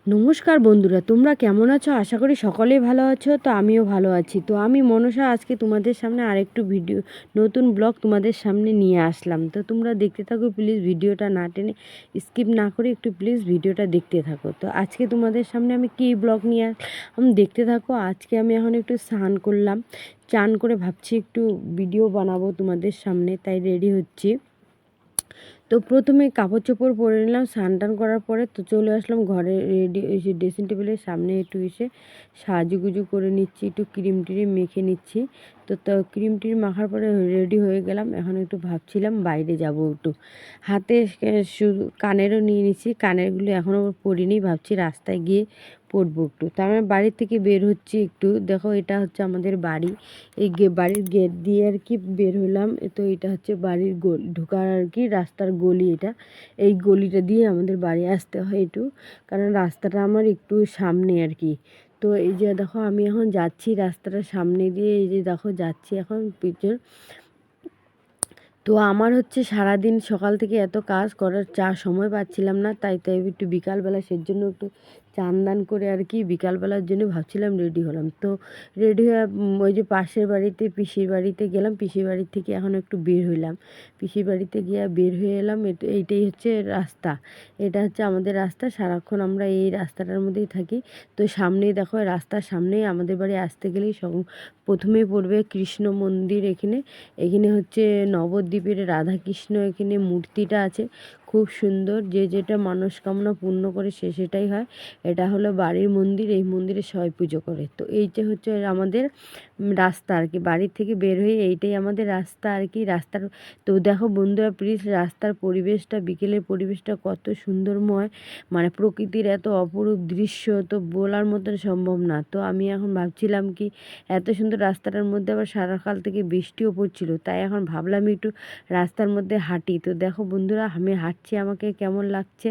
নমস্কার বন্ধুরা, তোমরা কেমন আছো? আশা করি সকলেই ভালো আছো। তো আমিও ভালো আছি। তো আমি মনসা আজকে তোমাদের সামনে আরেকটু নতুন ব্লগ তোমাদের সামনে নিয়ে আসলাম। তো তোমরা দেখতে থাকো প্লিজ, ভিডিওটা না টেনে স্কিপ না করে একটু প্লিজ ভিডিওটা দেখতে থাকো। তো আজকে তোমাদের সামনে আমি কী ব্লগ নিয়ে আমি দেখতে থাকো। আজকে আমি এখন একটু স্নান করলাম, চান করে ভাবছি একটু ভিডিও বানাবো তোমাদের সামনে, তাই রেডি হচ্ছি। তো প্রথমে কাপড় চোপড় পরে নিলাম, স্নান টান করার পরে তো চলে আসলাম ঘরে, রেডি এসে ড্রেসিং টেবিলের সামনে একটু এসে সাজুগুজু করে নিচ্ছি, একটু ক্রিম ট্রিম মেখে নিচ্ছি। তো ক্রিম ট্রিম মাখার পরে রেডি হয়ে গেলাম। এখন একটু ভাবছিলাম বাইরে যাব একটু, হাতে শুধু কানেরও নিয়ে নিচ্ছি, কানেরগুলো এখনও পরিনি, ভাবছি রাস্তায় গিয়ে পরবো একটু। তার মানে বাড়ির থেকে বের হচ্ছি একটু। দেখো এটা হচ্ছে আমাদের বাড়ি, এই বাড়ির গেট দিয়ে আর কি বের হলাম। তো এটা হচ্ছে বাড়ির ঢোকার আর কি রাস্তার গলি এটা। এই গলিটা দিয়ে আমাদের বাড়ি আসতে হয় একটু, কারণ রাস্তাটা আমার একটু সামনে আর কি। তো এই যে দেখো আমি এখন যাচ্ছি রাস্তাটার সামনে দিয়ে, এই যে দেখো যাচ্ছি এখন পিছন। তো আমার হচ্ছে সারাদিন সকাল থেকে এত কাজ করার সময় পাচ্ছিলাম না, তাই একটু বিকালবেলা সেজন্য একটু চান দান করে আর কি বিকালবেলার জন্য ভাবছিলাম রেডি হলাম। তো রেডি হয়ে ওই যে পাশের বাড়িতে পিসির বাড়িতে গেলাম, পিসির বাড়ি থেকে এখন একটু বের হইলাম, পিসির বাড়িতে গিয়ে বের হয়ে এলাম। এইটাই হচ্ছে রাস্তা, এটা হচ্ছে আমাদের রাস্তা, সারাক্ষণ আমরা এই রাস্তাটার মধ্যেই থাকি। তো সামনেই দেখো, রাস্তার সামনেই আমাদের বাড়ি আসতে গেলেই প্রথমেই পড়বে কৃষ্ণ মন্দির। এখানে এখানে হচ্ছে নবদ্বীপের রাধাকৃষ্ণ এখানে মূর্তিটা আছে, খুব সুন্দর। যে যেটা মনস্কামনা পূর্ণ করে সেটাই হয়। এটা হলো বাড়ির মন্দির, এই মন্দিরে সবাই পুজো করে। তো এইটা হচ্ছে আমাদের রাস্তা আর কি, বাড়ির থেকে বের হয়ে এইটাই আমাদের রাস্তা আর কি। রাস্তার তো দেখো বন্ধুরা প্লিজ, রাস্তার পরিবেশটা, বিকেলের পরিবেশটা কত সুন্দরময়, মানে প্রকৃতির এত অপরূপ দৃশ্য তো বলার মতন সম্ভব না। তো আমি এখন ভাবছিলাম কি, এত সুন্দর রাস্তাটার মধ্যে আবার সারাকাল থেকে বৃষ্টিও পড়ছিল, তাই এখন ভাবলাম একটু রাস্তার মধ্যে হাঁটি। তো দেখো বন্ধুরা আমি হাঁটছি, আমাকে কেমন লাগছে